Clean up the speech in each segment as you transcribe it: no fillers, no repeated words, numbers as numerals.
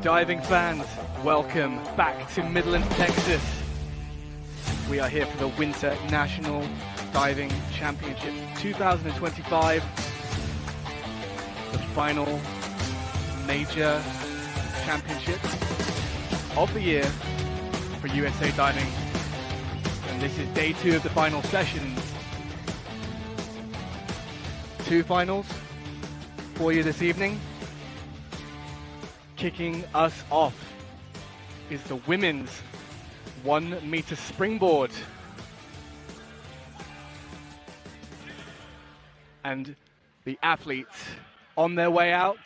Diving fans, welcome back to Midland, Texas. We are here for the Winter National Diving Championship 2025, the final major championship of the year for USA Diving. And this is day 2 of the final sessions. 2 finals for you this evening. Kicking us off is the women's 1 meter springboard. And the athletes on their way out.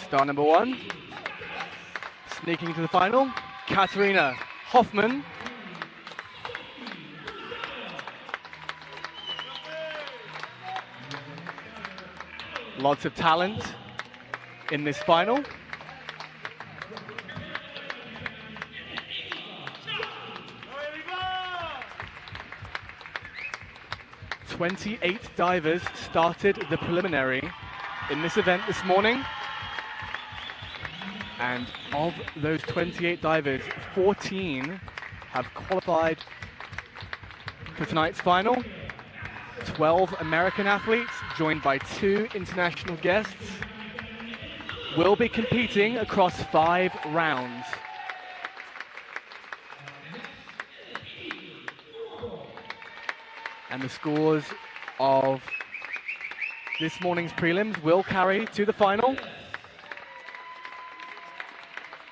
Star number 1, sneaking into the final, Katarina Hoffman. Lots of talent in this final. "28 divers started the preliminary in this event this morning. And of those 28 divers, 14 have qualified for tonight's final. 12 American athletes, joined by 2 international guests, will be competing across 5 rounds. And the scores of this morning's prelims will carry to the final.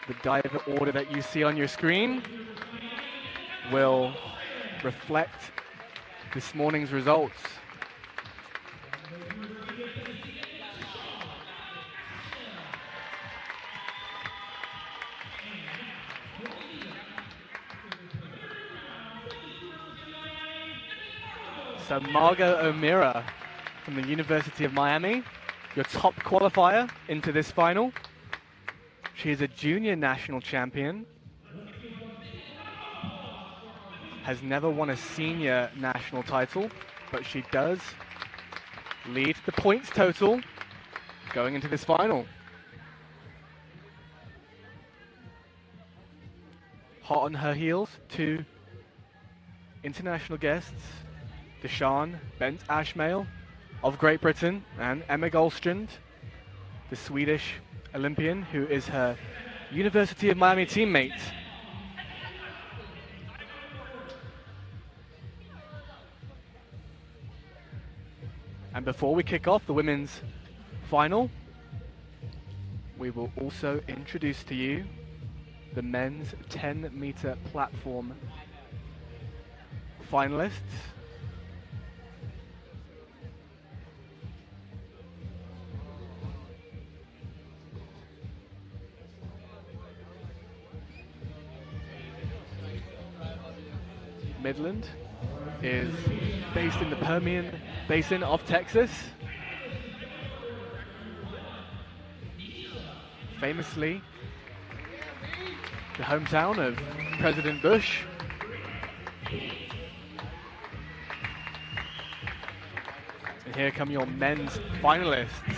The diver order that you see on your screen will reflect this morning's results. So Margot O'Meara from the University of Miami, your top qualifier into this final. She is a junior national champion. Has never won a senior national title, but she does lead the points total going into this final. Hot on her heels, 2 international guests, Deshawn Bent Ashmael of Great Britain and Emma Goldstrand, the Swedish Olympian who is her University of Miami teammate. And before we kick off the women's final, we will also introduce to you the men's 10 meter platform finalists. Midland is based in the Permian Basin of Texas. Famously, the hometown of President Bush. And here come your men's finalists.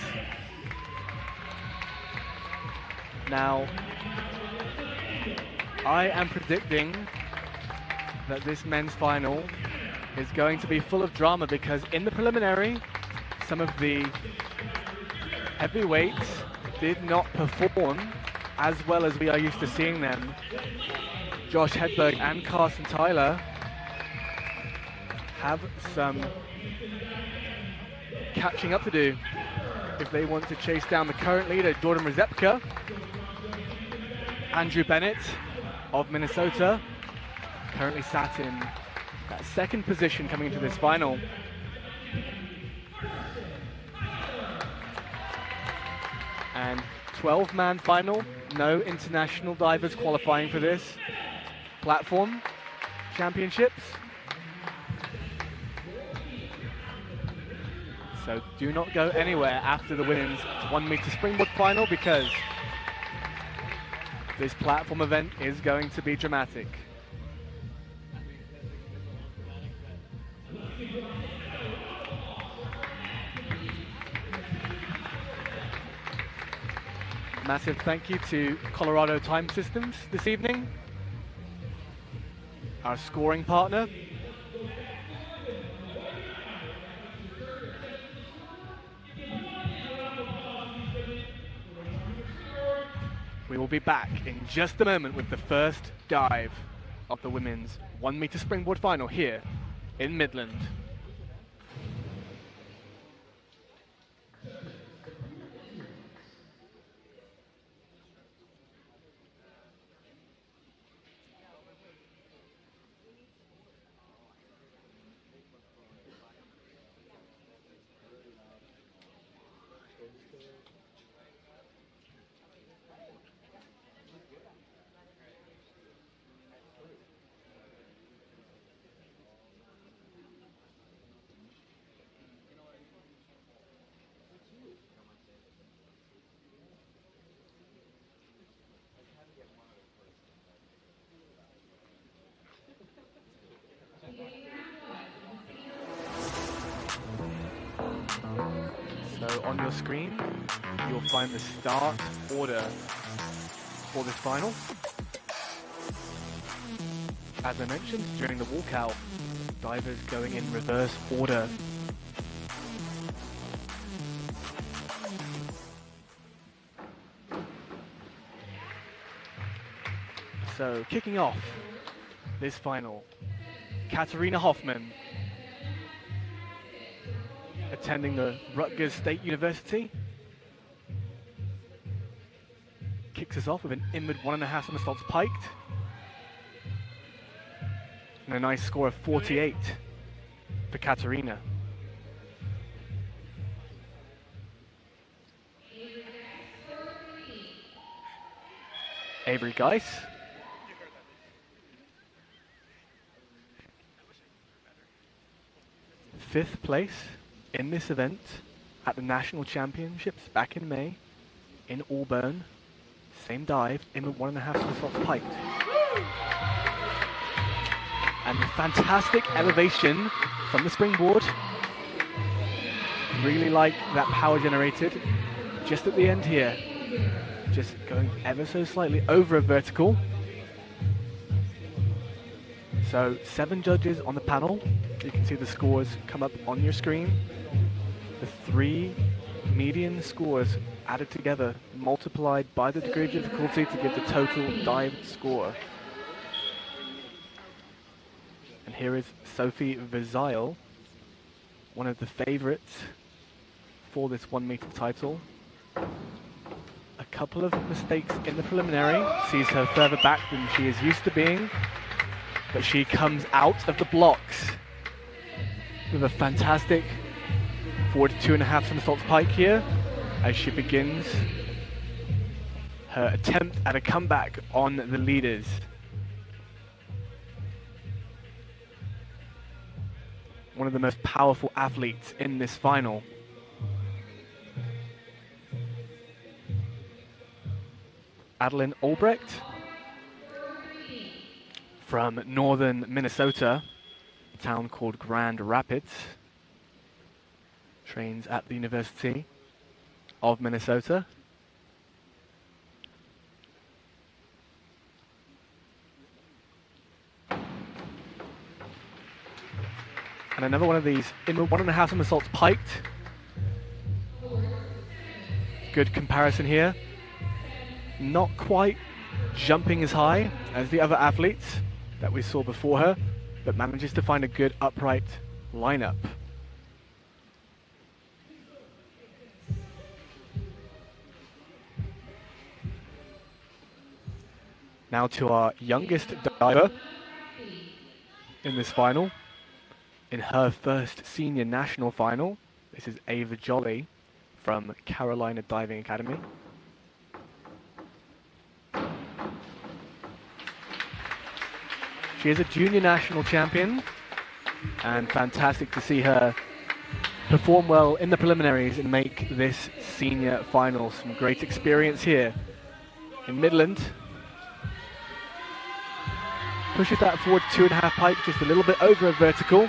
Now, I am predicting that this men's final is going to be full of drama, because in the preliminary, some of the heavyweights did not perform as well as we are used to seeing them. Josh Hedberg and Carson Tyler have some catching up to do if they want to chase down the current leader, Jordan Rezepka. Andrew Bennett of Minnesota currently sat in that 2nd position coming into this final. And 12-man final, no international divers qualifying for this platform championships. So do not go anywhere after the women's 1 meter springboard final, because this platform event is going to be dramatic. Massive thank you to Colorado Time Systems this evening, our scoring partner. We will be back in just a moment with the first dive of the women's 1 meter springboard final here in Midland. So on your screen, you'll find the start order for this final. As I mentioned, during the walkout, divers going in reverse order. So kicking off this final, Katarina Hoffman, attending the Rutgers State University, kicks us off with an inward 1.5 somersaults piked, and a nice score of 48 for Katarina. Avery Geis, fifth place in this event at the National Championships back in May in Auburn. Same dive, inward 1.5 somersaults piked. And a fantastic elevation from the springboard. Really like that power generated just at the end here. Just going ever so slightly over a vertical. So 7 judges on the panel. You can see the scores come up on your screen. The 3 median scores added together, multiplied by the degree of difficulty to give the total dive score. And here is Sophie Verzile, one of the favorites for this 1 meter title. A couple of mistakes in the preliminary sees her further back than she is used to being, but she comes out of the blocks with a fantastic 42.5 somersaults pike here as she begins her attempt at a comeback on the leaders. One of the most powerful athletes in this final. Adeline Albrecht from northern Minnesota, a town called Grand Rapids. Trains at the University of Minnesota. And another one of these in 1.5 somersaults piked. Good comparison here. Not quite jumping as high as the other athletes that we saw before her, but manages to find a good upright lineup. Now to our youngest diver in this final, in her first senior national final. This is Ava Jolly from Carolina Diving Academy. She is a junior national champion, and fantastic to see her perform well in the preliminaries and make this senior final. Some great experience here in Midland. Pushes that forward 2.5 pike, just a little bit over a vertical.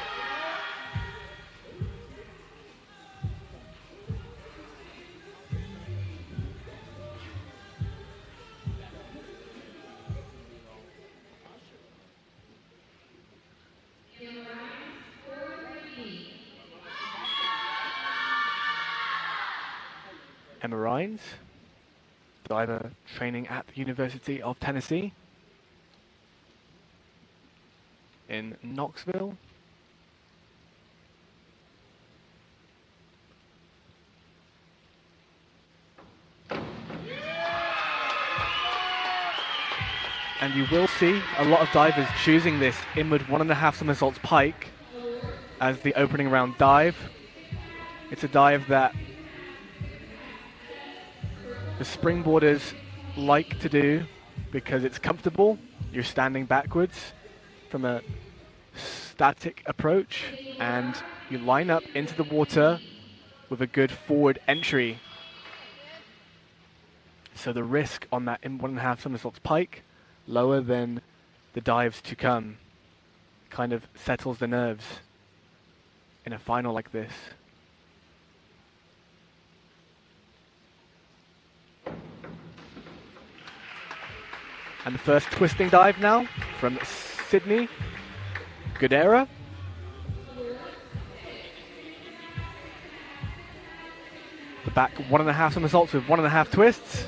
Emma Rhines, diver training at the University of Tennessee in Knoxville. And you will see a lot of divers choosing this inward 1.5 somersaults pike as the opening round dive. It's a dive that the springboarders like to do because it's comfortable. You're standing backwards from a static approach and you line up into the water with a good forward entry. So the risk on that 1.5 somersaults pike, lower than the dives to come, kind of settles the nerves in a final like this. And the first twisting dive now from Sydney Godera. The back 1.5 somersaults with 1.5 twists.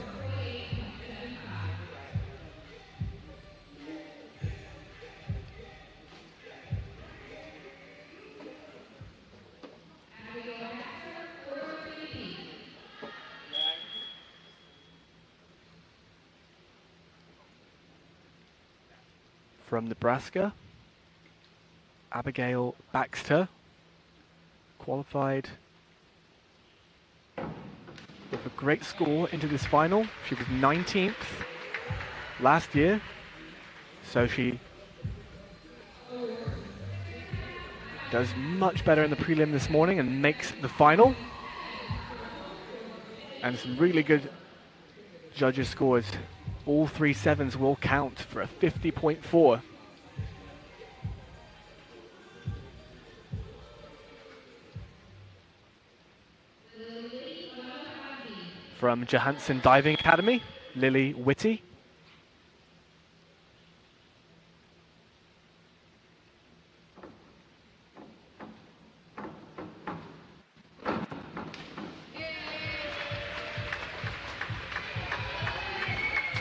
From Nebraska, Abigail Baxter qualified with a great score into this final. She was 19th last year, so she does much better in the prelim this morning and makes the final. And some really good judges' scores. All 3 sevens will count for a 50.4. From Johansson Diving Academy, Lily Whitty.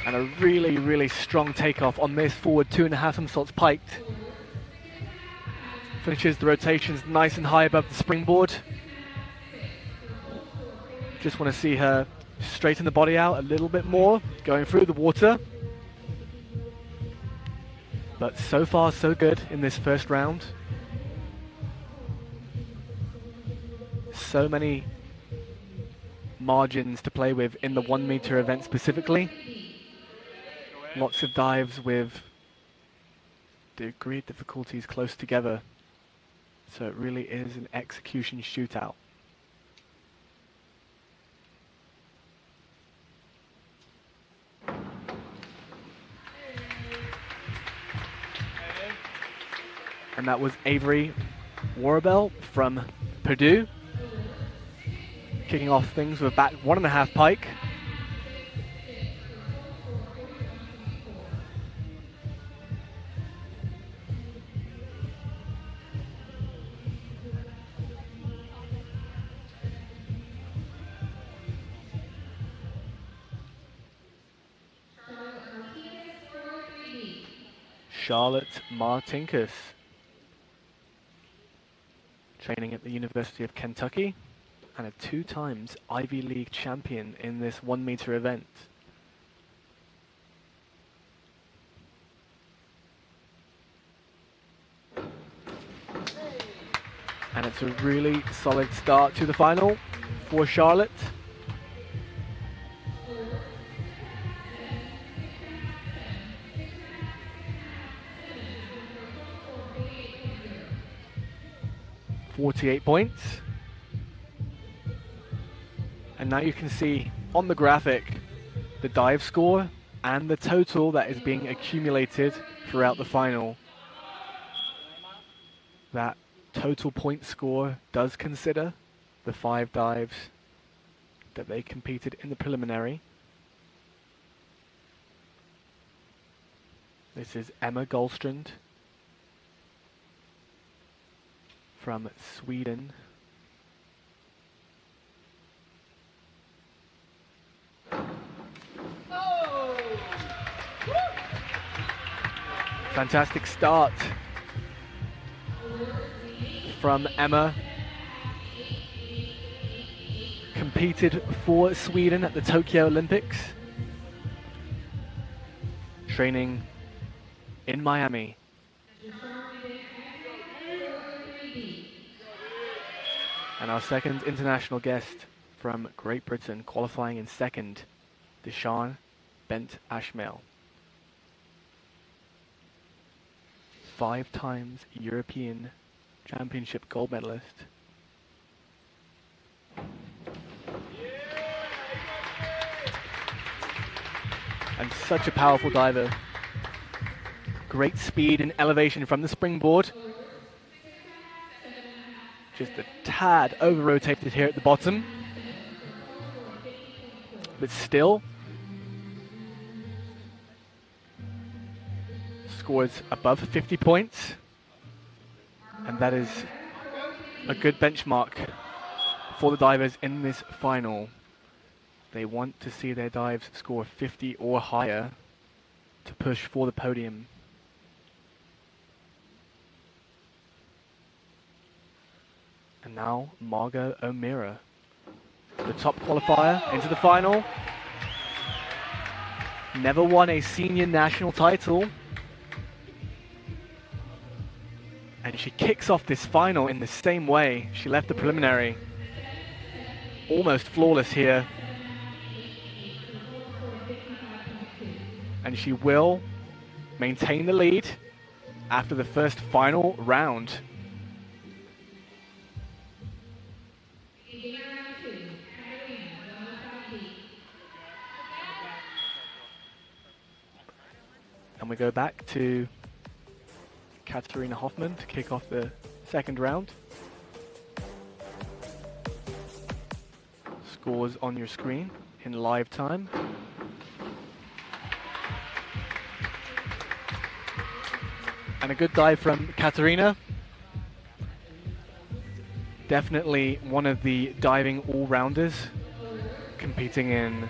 And a really, really strong takeoff on this forward 2.5 somersaults piked. Finishes the rotations nice and high above the springboard. Just want to see her straighten the body out a little bit more, going through the water. But so far so good in this first round. So many margins to play with in the 1 meter event specifically. Lots of dives with degree of difficulties close together. So it really is an execution shootout. And that was Avery Warabell from Purdue, kicking off things with a back 1.5 pike. Charlotte Martinkus, training at the University of Kentucky and a 2 times Ivy League champion in this 1 meter event. And it's a really solid start to the final for Charlotte. .48 points. And now you can see on the graphic the dive score and the total that is being accumulated throughout the final. That total point score does consider the 5 dives that they competed in the preliminary. This is Emma Goldstrand from Sweden. Fantastic start from Emma. Competed for Sweden at the Tokyo Olympics. Training in Miami. And our second international guest from Great Britain, qualifying in second, Deshawn Bent Ashmail. 5 times European Championship gold medalist. And such a powerful diver. Great speed and elevation from the springboard. Just a tad over-rotated here at the bottom. But still, scores above 50 points. And that is a good benchmark for the divers in this final. They want to see their dives score 50 or higher to push for the podium. And now Margot O'Meara, the top qualifier into the final. Never won a senior national title. And she kicks off this final in the same way she left the preliminary. Almost flawless here. And she will maintain the lead after the first final round. And we go back to Katarina Hoffman to kick off the second round. Scores on your screen in live time. And a good dive from Katarina. Definitely one of the diving all-rounders, competing in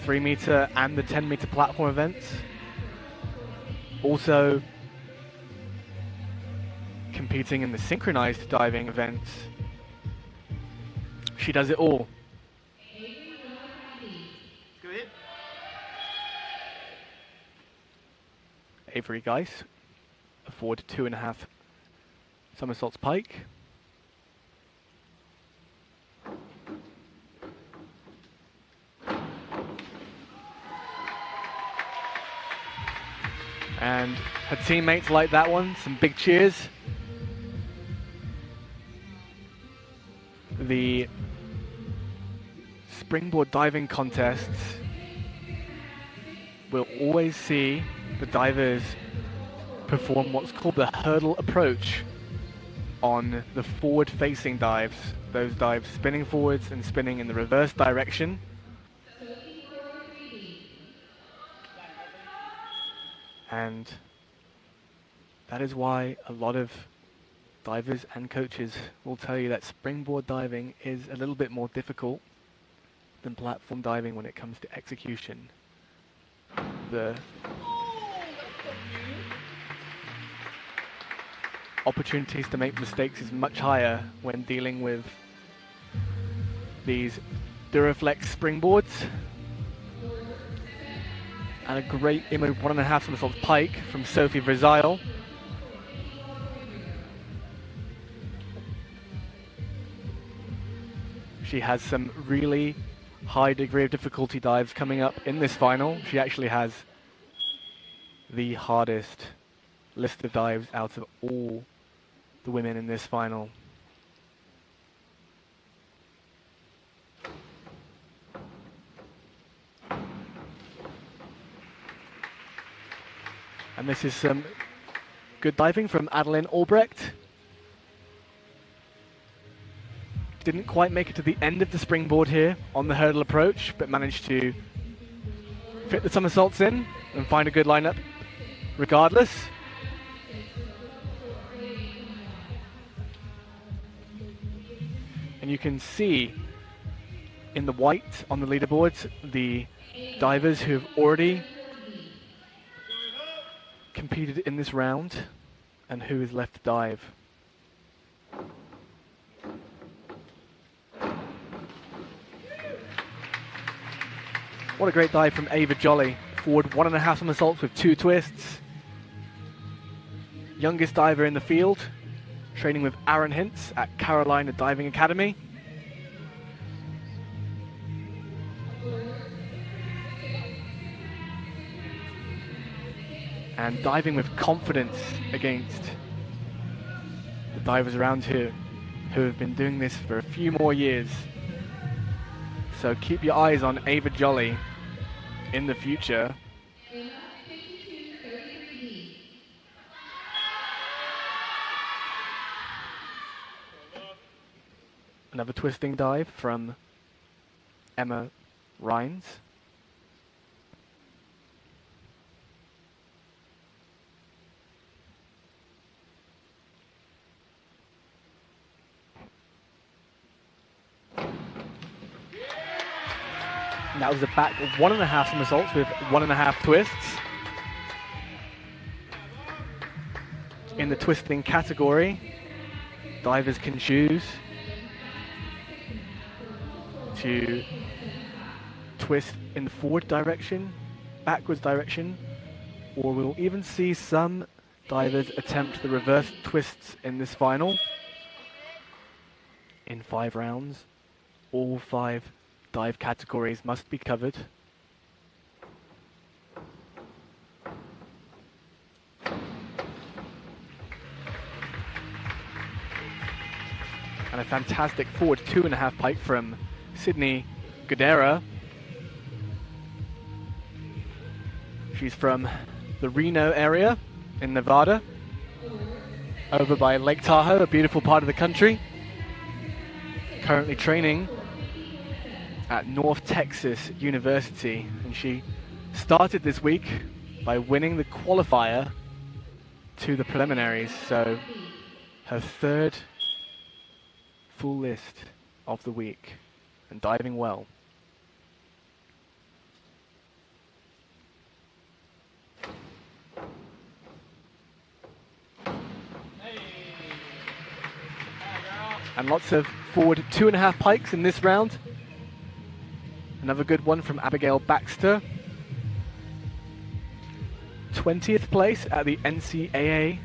3-meter and the 10-meter platform events. Also competing in the synchronized diving events. She does it all. Go ahead. Avery Geis, a forward 2.5 somersaults pike. And her teammates like that one, some big cheers. The springboard diving contests will always see the divers perform what's called the hurdle approach on the forward-facing dives. Those dives spinning forwards and spinning in the reverse direction. And that is why a lot of divers and coaches will tell you that springboard diving is a little bit more difficult than platform diving when it comes to execution. The opportunities to make mistakes is much higher when dealing with these Duraflex springboards. And a great image 1.5 somersault pike from Sophie Verzeil. She has some really high degree of difficulty dives coming up in this final. She actually has the hardest list of dives out of all the women in this final. And this is some good diving from Adeline Albrecht. Didn't quite make it to the end of the springboard here on the hurdle approach, but managed to fit the somersaults in and find a good lineup regardless. And you can see in the white on the leaderboards the divers who have already competed in this round and who is left to dive. What a great dive from Ava Jolly. Forward 1.5 somersaults with 2 twists. Youngest diver in the field, training with Aaron Hintz at Carolina Diving Academy. And diving with confidence against the divers around here who have been doing this for a few more years. So keep your eyes on Ava Jolly in the future. Another twisting dive from Emma Rhines. And that was a back 1.5 somersaults with 1.5 twists. In the twisting category, divers can choose to twist in the forward direction, backwards direction, or we'll even see some divers attempt the reverse twists in this final. In 5 rounds, all 5 dive categories must be covered. And a fantastic forward 2.5 pike from Sydney Godera. She's from the Reno area in Nevada, over by Lake Tahoe, a beautiful part of the country. Currently training at North Texas University, and she started this week by winning the qualifier to the preliminaries, so her 3rd full list of the week, and diving well. And lots of forward 2.5 pikes in this round. Another good one from Abigail Baxter. 20th place at the NCAA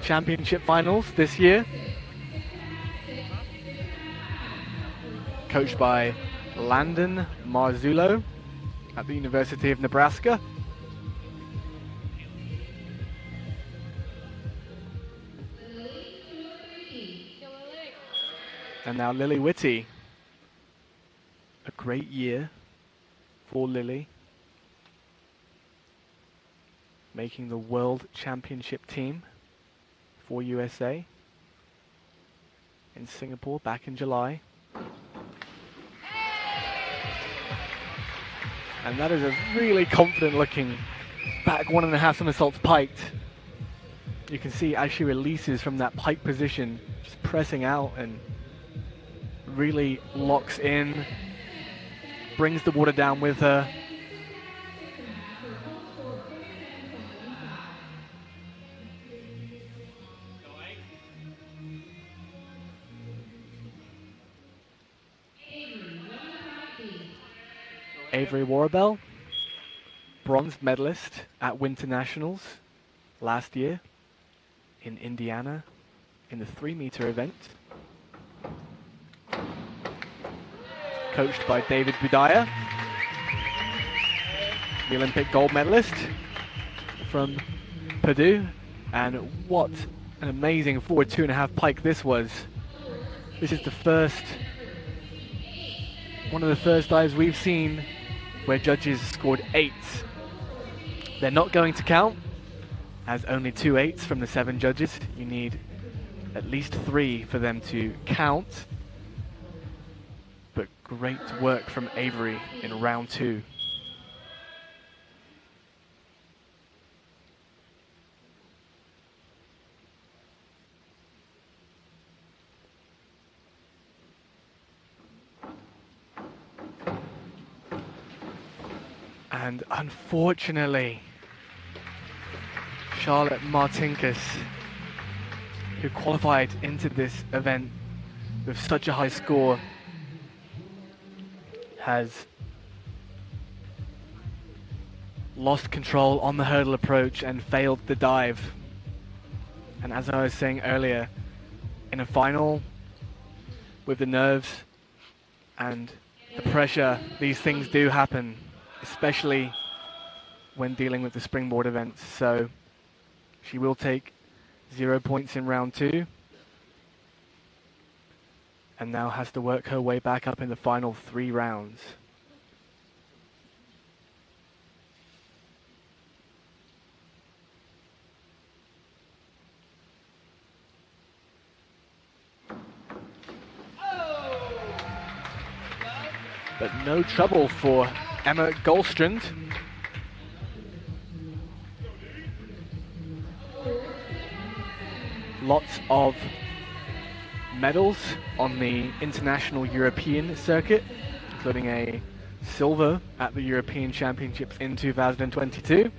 Championship Finals this year. Coached by Landon Marzullo at the University of Nebraska. And now Lily Whitty. A great year for Lily, making the World Championship team for USA in Singapore back in July. And that is a really confident looking back 1.5 somersaults piked. You can see as she releases from that pike position, just pressing out and really locks in, brings the water down with her. Avery Warabell, bronze medalist at Winter Nationals last year in Indiana in the 3-meter event. Coached by David Budaya, the Olympic gold medalist from Purdue. And what an amazing forward 2.5 pike this was. This is the first, one of the first dives we've seen where judges scored 8s. They're not going to count, as only 2 8s from the 7 judges. You need at least 3 for them to count. But great work from Avery in round 2. And unfortunately, Charlotte Martinkus, who qualified into this event with such a high score, has lost control on the hurdle approach and failed the dive. And as I was saying earlier, in a final, with the nerves and the pressure, these things do happen, especially when dealing with the springboard events. So she will take 0 points in round 2 and now has to work her way back up in the final 3 rounds. But no trouble for Emma Goldstrand. Lots of medals on the international European circuit, including a silver at the European Championships in 2022.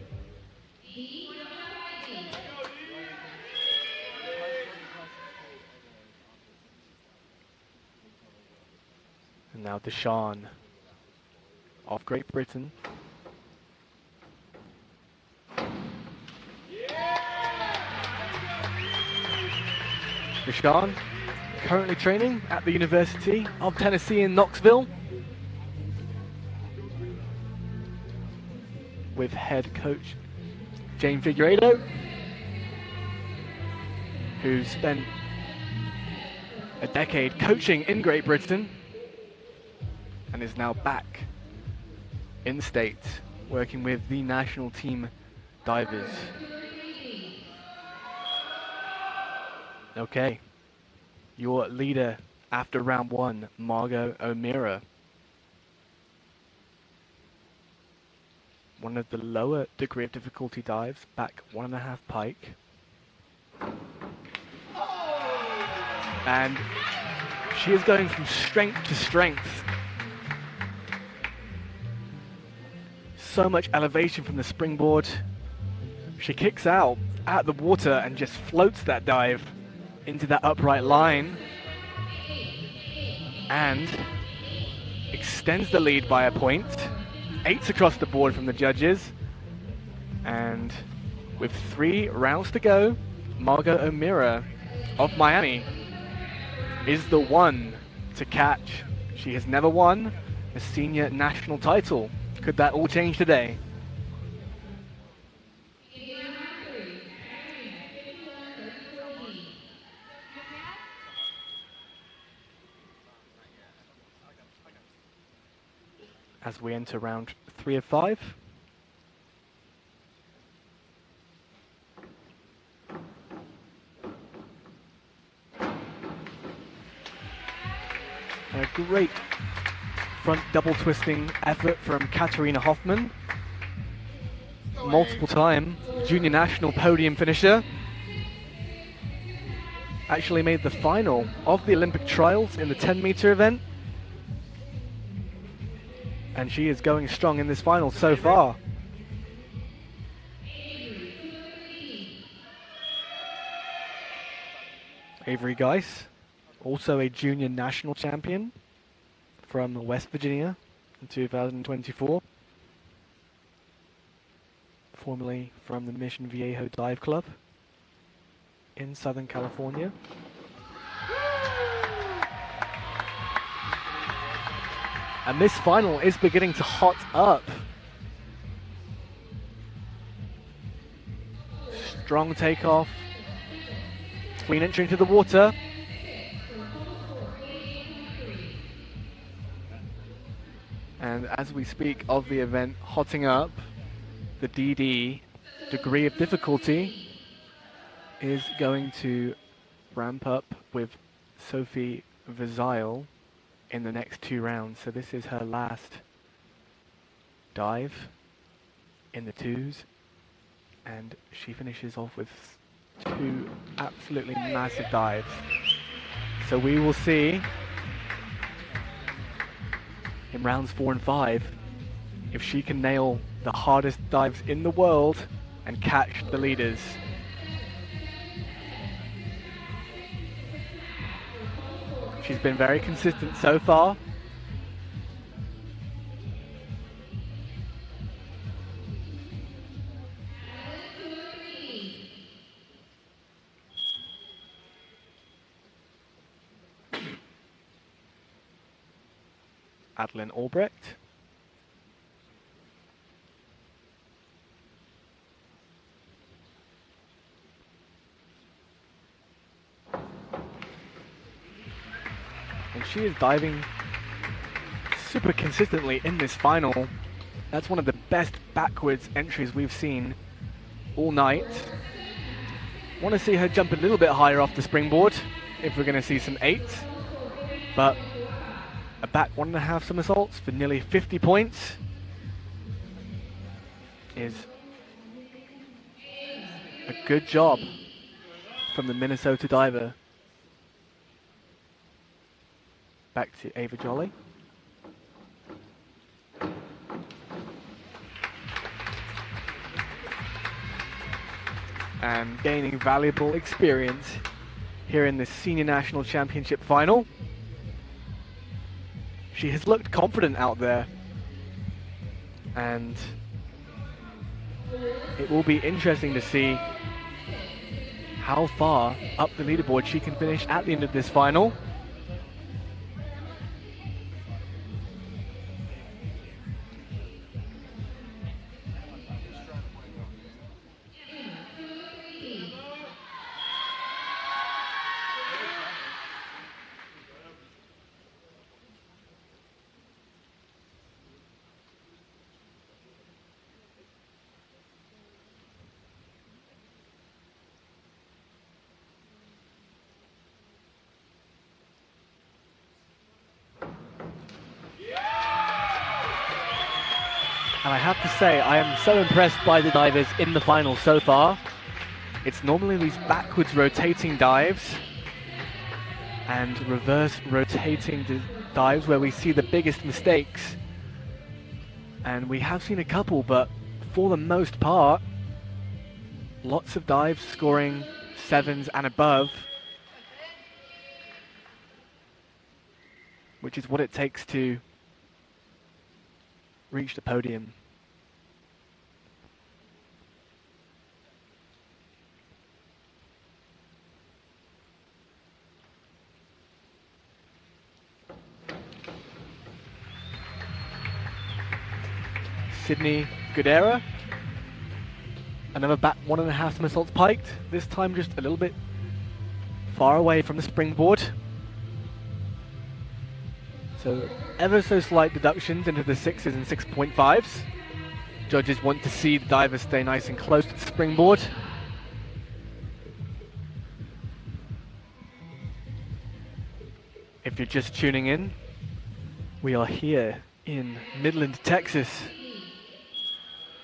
And now Deshawn of Great Britain. Deshawn, currently training at the University of Tennessee in Knoxville with head coach Jane Figueiredo, who spent a decade coaching in Great Britain and is now back in the States working with the national team divers. Okay, your leader after round 1, Margot O'Meara. One of the lower degree of difficulty dives, back 1.5 pike. And she is going from strength to strength. So much elevation from the springboard. She kicks out at the water and just floats that dive into that upright line and extends the lead by a point. 8 across the board from the judges. And with 3 rounds to go, Margot O'Meara of Miami is the one to catch. She has never won a senior national title. Could that all change today? As we enter round 3 of 5. A great front double twisting effort from Katharina Hoffmann. Multiple time junior national podium finisher. Actually made the final of the Olympic trials in the 10-meter event. And she is going strong in this final so far. Avery Geis, also a junior national champion from West Virginia in 2024. Formerly from the Mission Viejo Dive Club in Southern California. And this final is beginning to hot up. Strong takeoff. Clean entry into the water. And as we speak of the event hotting up, the DD degree of difficulty is going to ramp up with Sophie Vizile in the next 2 rounds. So this is her last dive in the 2s, and she finishes off with 2 absolutely massive dives. So we will see in rounds 4 and 5 if she can nail the hardest dives in the world and catch the leaders. She's been very consistent so far. Adeline Albrecht. And she is diving super consistently in this final. That's one of the best backwards entries we've seen all night. Want to see her jump a little bit higher off the springboard if we're going to see some 8s. But a back 1.5 somersaults for nearly 50 points is a good job from the Minnesota diver. Back to Ava Jolly. And gaining valuable experience here in the Senior National Championship final. She has looked confident out there, and it will be interesting to see how far up the leaderboard she can finish at the end of this final. And I have to say, I am so impressed by the divers in the final so far. It's normally these backwards rotating dives and reverse rotating dives where we see the biggest mistakes. And we have seen a couple, but for the most part, lots of dives scoring 7s and above, which is what it takes to reach the podium. Sydney Goodera, another back 1.5 somersaults piked, this time just a little bit far away from the springboard. So ever so slight deductions into the 6s and 6.5s. Judges want to see the diver stay nice and close to the springboard. If you're just tuning in, we are here in Midland, Texas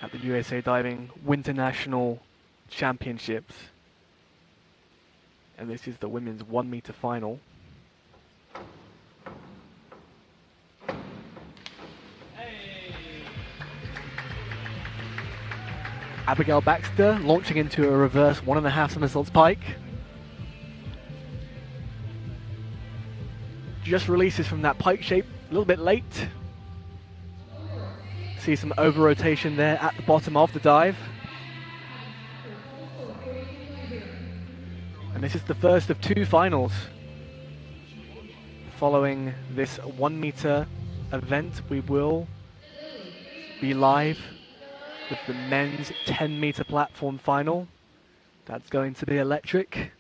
at the USA Diving Winter National Championships. And this is the women's 1 meter final. Abigail Baxter launching into a reverse 1.5 somersaults pike. Just releases from that pike shape a little bit late. See some over rotation there at the bottom of the dive. And this is the first of 2 finals. Following this 1 meter event, we will be live with the men's 10 meter platform final. That's going to be electric.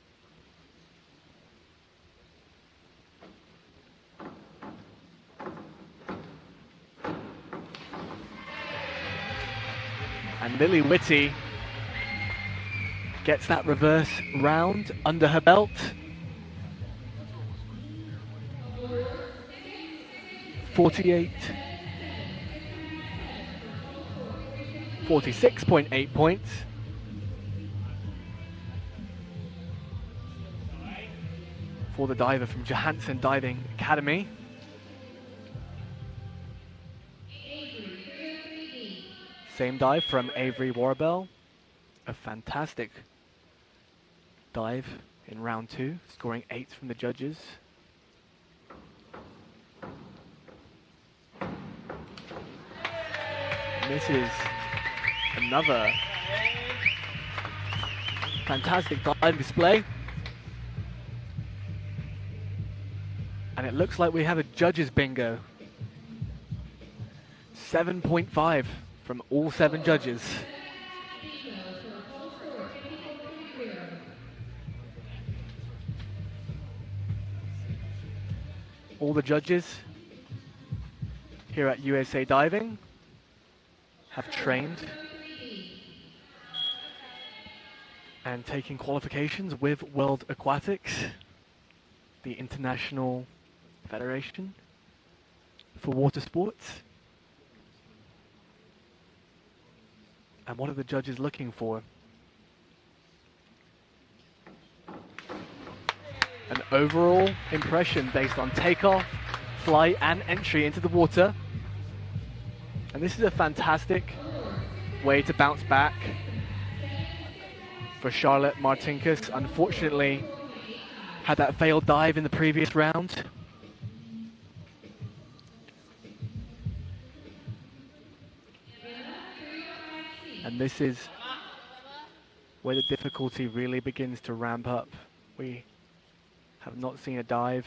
And Lily Whitty gets that reverse round under her belt. 46.8 points. For the diver from Johansson Diving Academy. Same dive from Avery Warbell. a fantastic dive in round 2, scoring 8 from the judges. And this is another fantastic dive display. And it looks like we have a judges bingo. 7.5 from all 7 judges. All the judges here at USA Diving have trained and taken qualifications with World Aquatics, the International Federation for Water Sports. And what are the judges looking for? An overall impression based on takeoff, flight, and entry into the water. And this is a fantastic way to bounce back for Charlotte Martinkus. Unfortunately, had that failed dive in the previous round. And this is where the difficulty really begins to ramp up. We have not seen a dive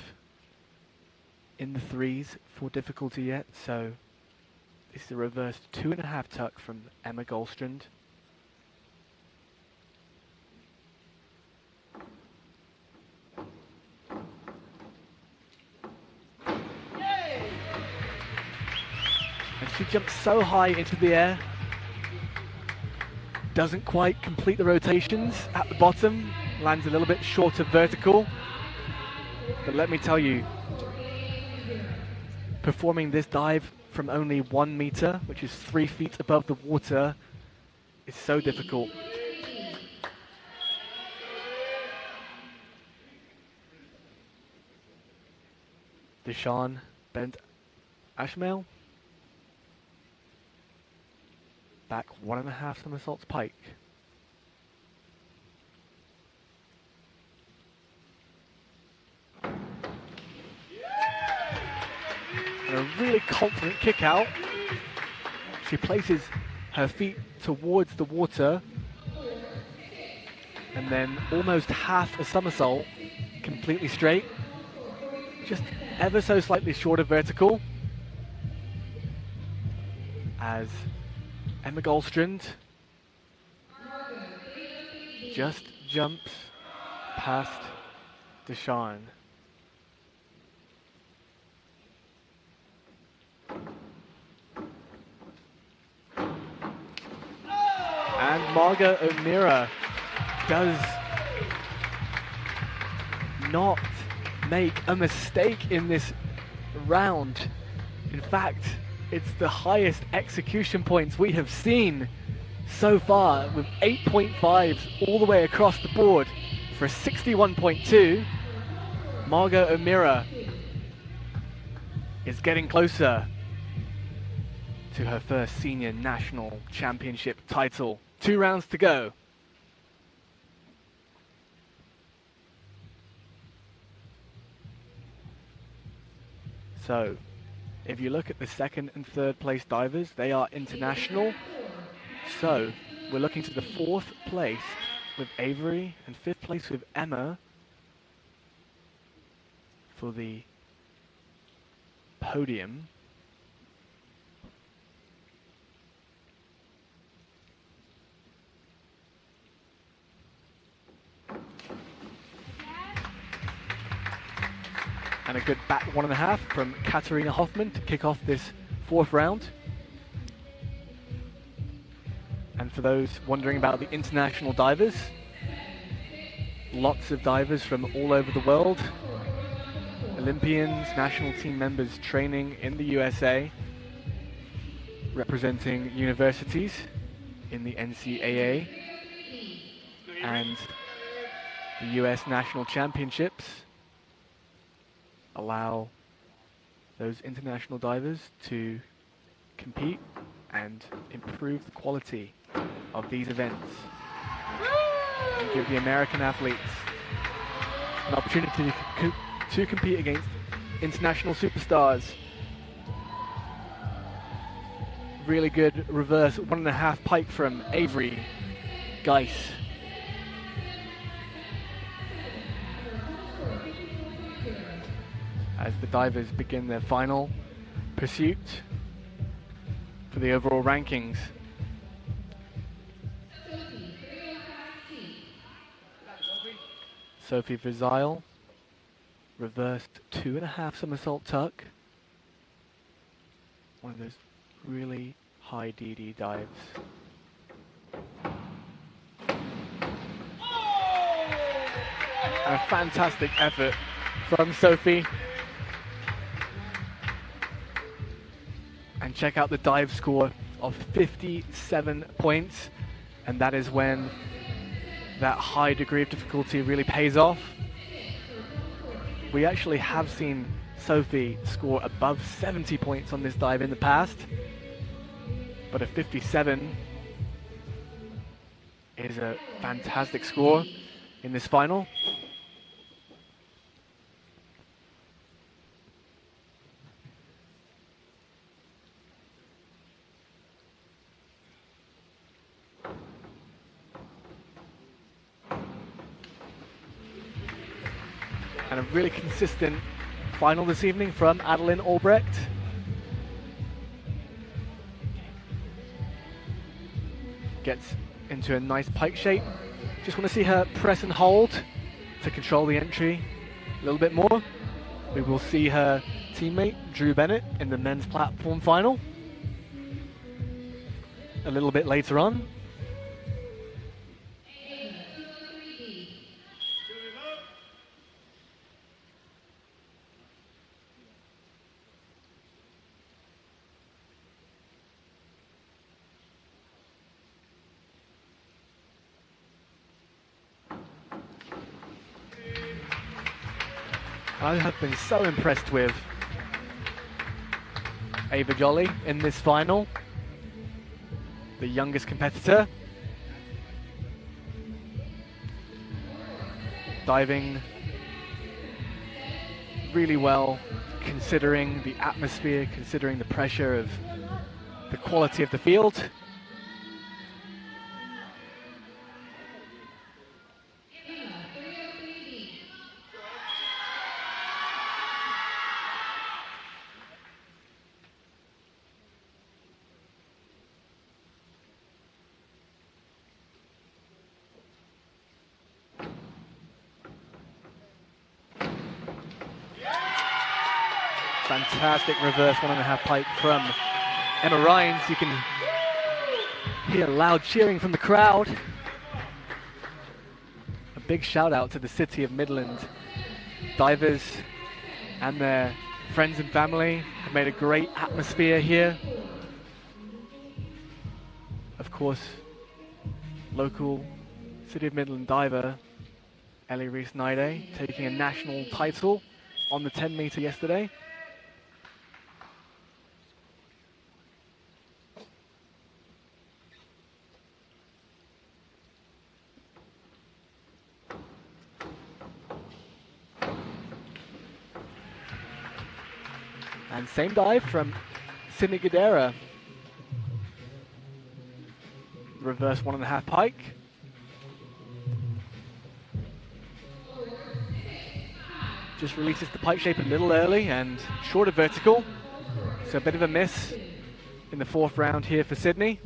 in the 3s for difficulty yet, so this is a reverse 2.5 tuck from Emma Goldstrand. And she jumps so high into the air, doesn't quite complete the rotations at the bottom, lands a little bit short of vertical. But let me tell you, performing this dive from only 1 meter, which is 3 feet above the water, is so difficult. Deshawn Bent Ashmael, back 1.5 somersaults pike. And a really confident kick out. She places her feet towards the water and then almost half a somersault, completely straight, just ever so slightly short of vertical, as Emma Goldstrand just jumps past Deshawn. And Marga O'Meara does not make a mistake in this round. In fact, it's the highest execution points we have seen so far, with 8.5s all the way across the board for a 61.2. Marga O'Meara is getting closer to her first senior national championship title. 2 rounds to go. So, if you look at the 2nd and 3rd place divers, they are international. So, we're looking to the 4th place with Avery and 5th place with Emma for the podium. And a good back 1.5 from Katarina Hoffman to kick off this 4th round. And for those wondering about the international divers, lots of divers from all over the world, Olympians, national team members training in the USA, representing universities in the NCAA and the US National Championships, allow those international divers to compete and improve the quality of these events. and give the American athletes an opportunity to compete against international superstars. Really good reverse 1.5 pike from Avery Geis. As the divers begin their final pursuit for the overall rankings. Sophie Vizile reversed 2.5 somersault tuck. One of those really high DD dives. And a fantastic effort from Sophie. And check out the dive score of 57 points. And that is when that high degree of difficulty really pays off. We actually have seen Sophie score above 70 points on this dive in the past. But a 57 is a fantastic score in this final. And a really consistent final this evening from Adeline Albrecht. Gets into a nice pike shape. Just want to see her press and hold to control the entry a little bit more. We will see her teammate Drew Bennett in the men's platform final a little bit later on. I have been so impressed with Ava Jolly in this final, the youngest competitor. Diving really well, considering the atmosphere, considering the pressure of the quality of the field. Fantastic reverse 1.5 pike from Emma Rhines. You can hear loud cheering from the crowd. A big shout out to the city of Midland. Divers and their friends and family have made a great atmosphere here. Of course, local city of Midland diver Ellie Rees-Naide taking a national title on the 10 meter yesterday. And same dive from Sydney Guedera. Reverse 1.5 pike. Just releases the pike shape a little early and short of vertical. So a bit of a miss in the 4th round here for Sydney.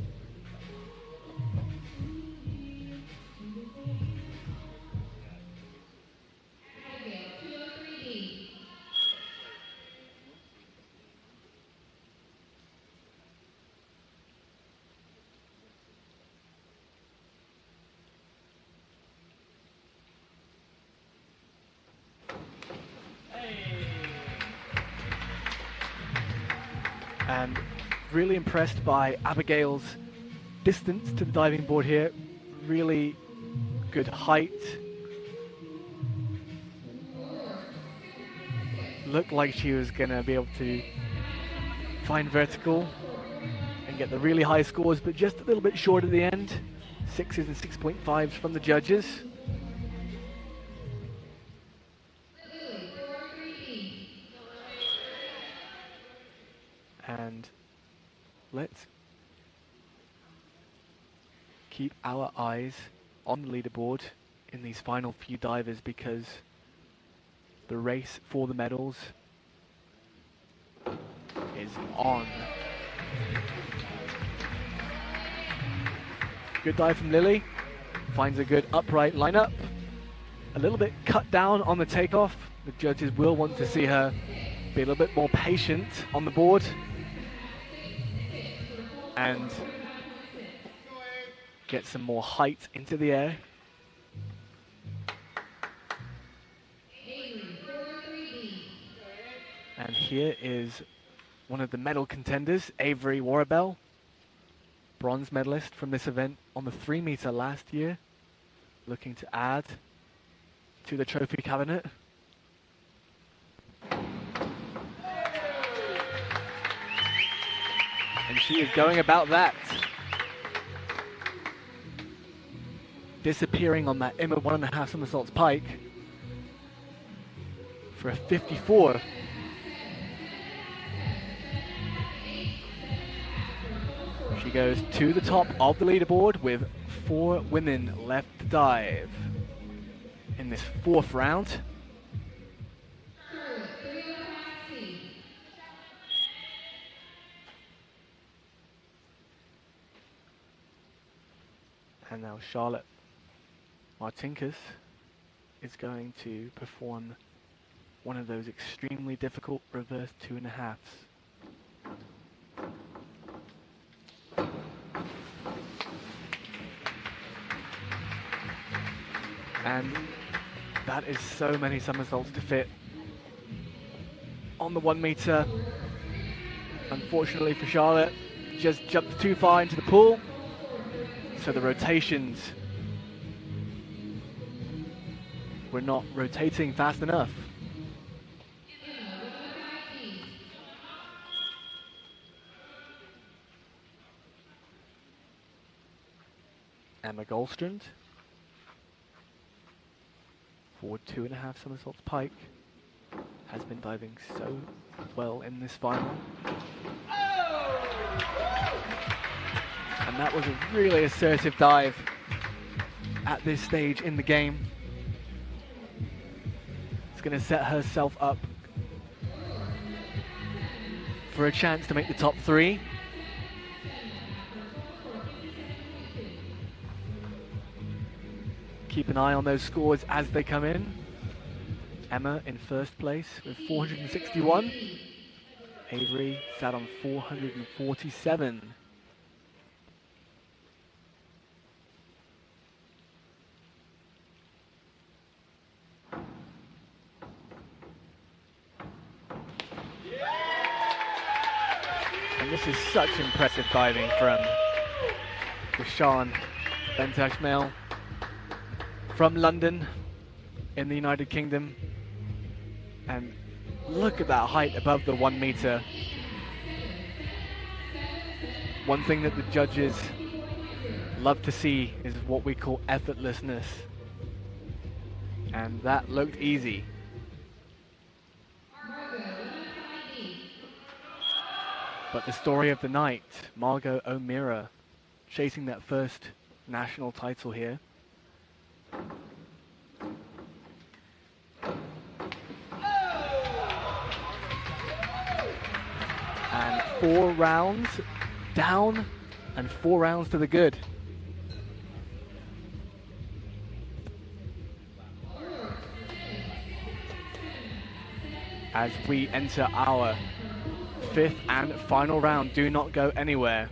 And really impressed by Abigail's distance to the diving board here. Really good height. Looked like she was going to be able to find vertical and get the really high scores, but just a little bit short at the end. 6s and 6.5s from the judges. And let's keep our eyes on the leaderboard in these final few divers, because the race for the medals is on. Good dive from Lily. Finds a good upright lineup. A little bit cut down on the takeoff. The judges will want to see her be a little bit more patient on the board. And get some more height into the air. And here is one of the medal contenders, Avery Warabell, bronze medalist from this event on the 3 meter last year, looking to add to the trophy cabinet. And she is going about that. Disappearing on that inner 1.5 somersaults pike for a 54. She goes to the top of the leaderboard with 4 women left to dive in this 4th round. And now Charlotte Martinkus is going to perform one of those extremely difficult reverse 2.5s. And that is so many somersaults to fit on the 1 meter. Unfortunately for Charlotte, just jumped too far into the pool. So the rotations were not rotating fast enough. Emma Goldstrand for 2.5 somersaults pike has been diving so well in this final. And that was a really assertive dive at this stage in the game. It's going to set herself up for a chance to make the top 3. Keep an eye on those scores as they come in. Emma in 1st place with 461. Avery sat on 447. And this is such impressive diving from Rashawn Bentashmail from London in the United Kingdom. And look at that height above the 1 meter. One thing that the judges love to see is what we call effortlessness. And that looked easy. But the story of the night, Margot O'Meara, chasing that first national title here. And 4 rounds down and 4 rounds to the good. As we enter our 5th and final round, do not go anywhere.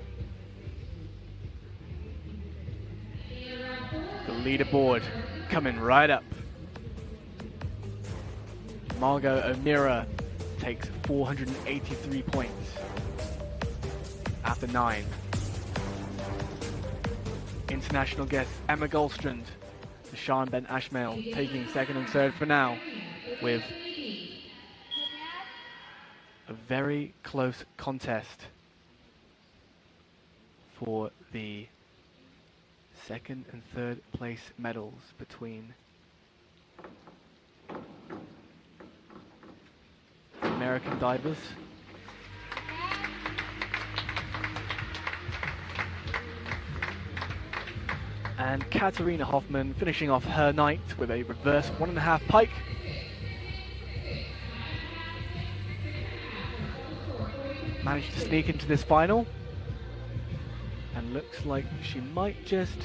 The leaderboard coming right up. Margot O'Meara takes 483 points after 9. International guests Emma Goldstrand, Rashawn Bentashmail taking 2nd and 3rd for now, with a very close contest for the second and third place medals between American divers. And Katarina Hoffman finishing off her night with a reverse 1.5 pike. Managed to sneak into this final. And looks like she might just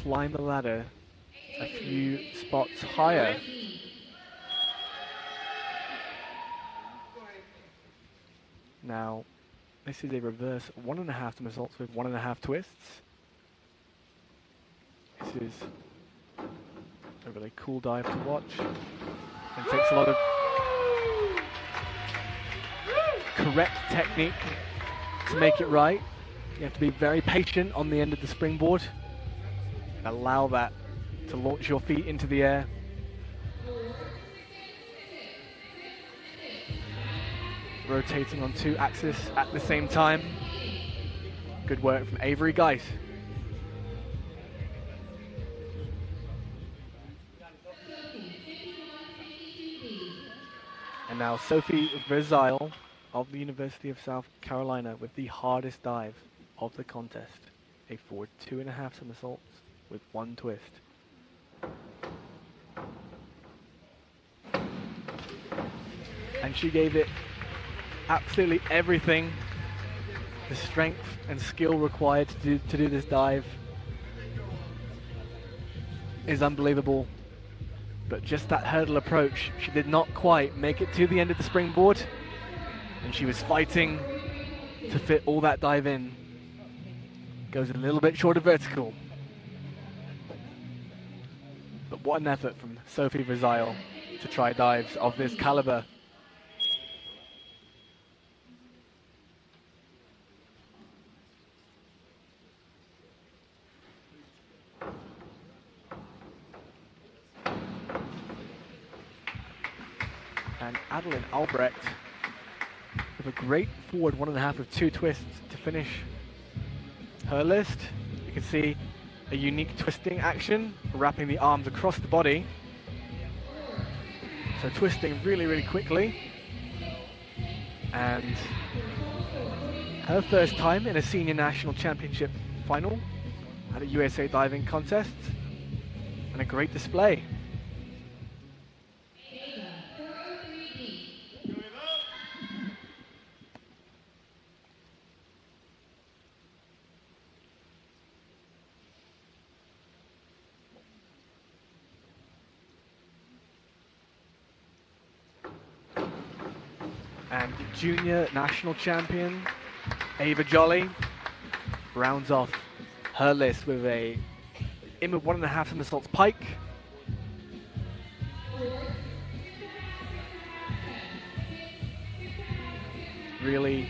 climb the ladder a few spots higher. Now, this is a reverse 1.5 somersaults with 1.5 twists. This is a really cool dive to watch. And takes a lot of correct technique to make it right. You have to be very patient on the end of the springboard. Allow that to launch your feet into the air. Rotating on 2 axes at the same time. Good work from Avery Geis. And now Sophie Verzile of the University of South Carolina with the hardest dive of the contest. A forward 2.5 somersaults with 1 twist. And she gave it absolutely everything. The strength and skill required to do this dive is unbelievable. But just that hurdle approach, she did not quite make it to the end of the springboard. And she was fighting to fit all that dive in. Goes a little bit short of vertical. But what an effort from Sophie Verzile to try dives of this caliber. And Adeline Albrecht with a great forward 1.5 with 2 twists to finish her list. You can see a unique twisting action, wrapping the arms across the body. So twisting really, really quickly. And her first time in a senior national championship final at a USA diving contest. And a great display. And junior national champion Ava Jolly rounds off her list with a inward 1.5 somersaults pike. Really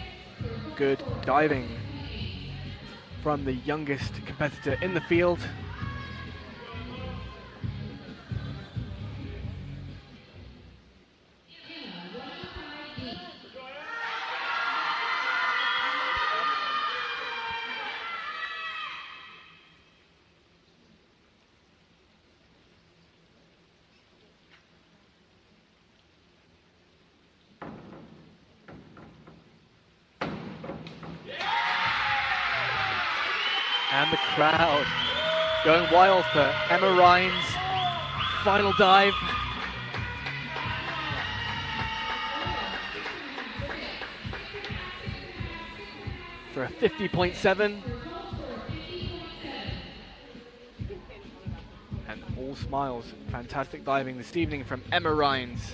good diving from the youngest competitor in the field. And the crowd going wild for Emma Ryan's final dive. For a 50.7. And all smiles. Fantastic diving this evening from Emma Rhines.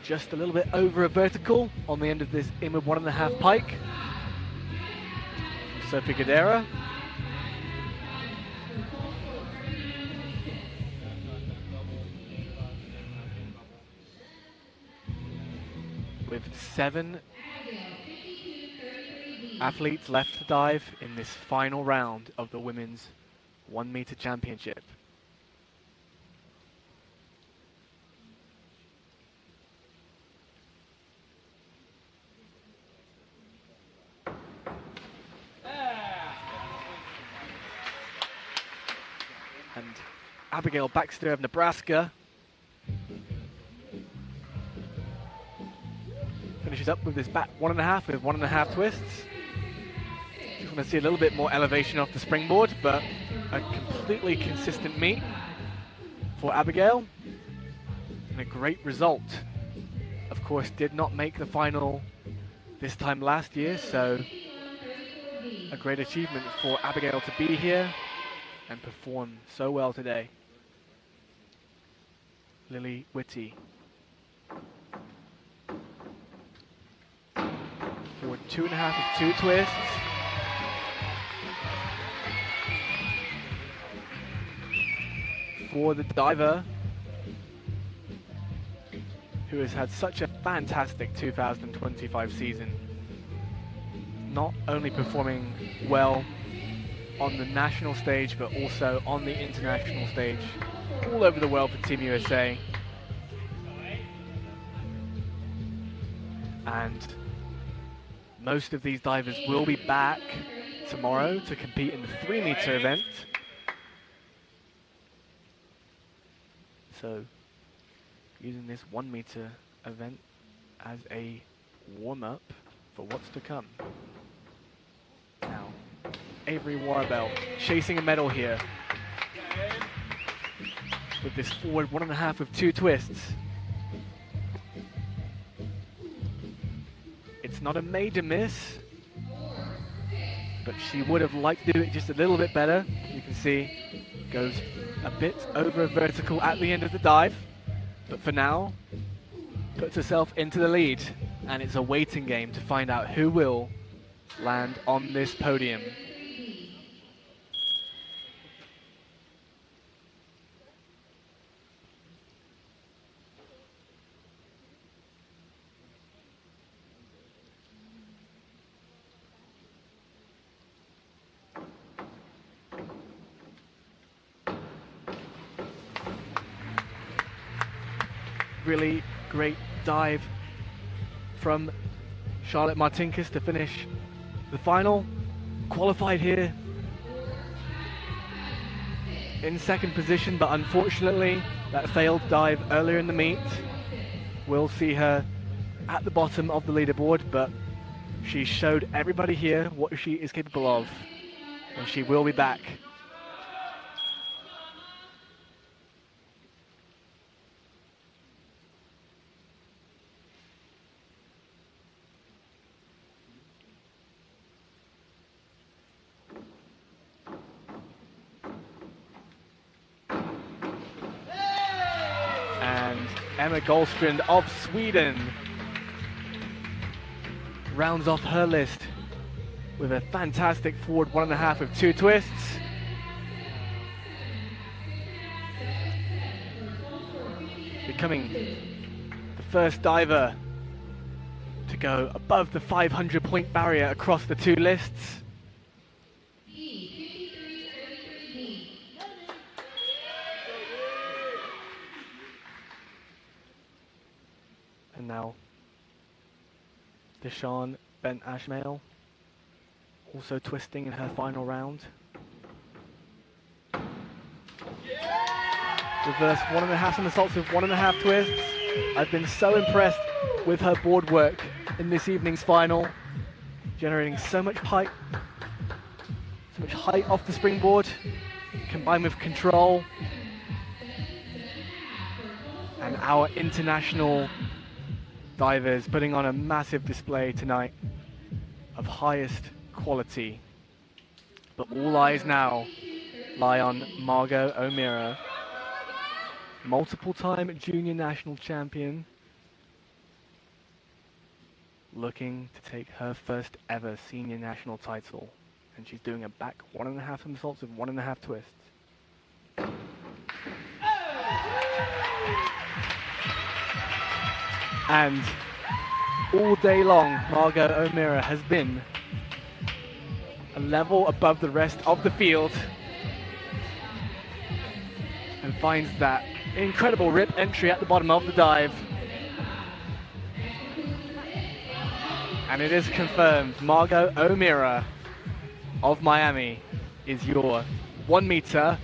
Just a little bit over a vertical on the end of this inward 1.5 pike. Sophie Gadera. with 7 athletes left to dive in this final round of the women's 1 meter championship. And Abigail Baxter of Nebraska finishes up with this back 1.5 with 1.5 twists. Just want to see a little bit more elevation off the springboard, but a completely consistent meet for Abigail. And a great result. Of course, did not make the final this time last year, so a great achievement for Abigail to be here and perform so well today. Lily Whitty. For 2.5 with 2 twists. For the diver, who has had such a fantastic 2025 season. Not only performing well on the national stage, but also on the international stage, all over the world for Team USA. And most of these divers will be back tomorrow to compete in the 3 meter event. So, using this 1 meter event as a warm-up for what's to come. Now, Avery Warbell chasing a medal here with this forward 1.5 with 2 twists. It's not a major miss, but she would have liked to do it just a little bit better. You can see goes a bit over vertical at the end of the dive, but for now puts herself into the lead, and it's a waiting game to find out who will land on this podium. Really great dive from Charlotte Martinkus to finish the final. Qualified here in 2nd position, but unfortunately that failed dive earlier in the meet will see her at the bottom of the leaderboard, but she showed everybody here what she is capable of, and she will be back. Emma Goldstrand of Sweden rounds off her list with a fantastic forward 1.5 with 2 twists. Becoming the first diver to go above the 500-point barrier across the 2 lists. And now, Deshawn Bent Ashmael also twisting in her final round. Reverse 1.5 somersaults with 1.5 twists. I've been so impressed with her board work in this evening's final, generating so much height off the springboard, combined with control. And our international divers putting on a massive display tonight of highest quality. But all eyes now lie on Margot O'Meara, multiple-time junior national champion, looking to take her first ever senior national title. And she's doing a back 1.5 somersaults with 1.5 twists. And all day long, Margot O'Meara has been a level above the rest of the field and finds that incredible rip entry at the bottom of the dive. And it is confirmed, Margot O'Meara of Miami is your 1 meter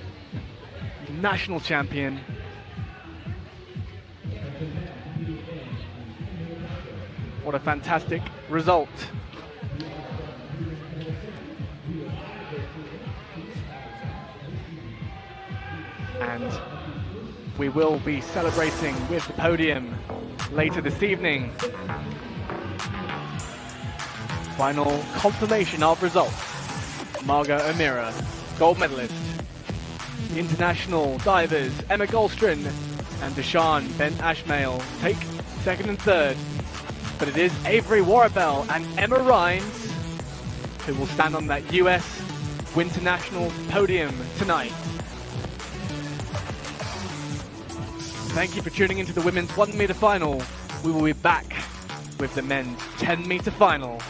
national champion. What a fantastic result. And we will be celebrating with the podium later this evening. Final confirmation of results. Margot O'Meara, gold medalist. The international divers Emma Goldstrin and Deshawn Ben Ashmail take second and third. But it is Avery Warabell and Emma Rhines who will stand on that US Winter Nationals podium tonight. Thank you for tuning into the women's 1 meter final. We will be back with the men's 10 meter final.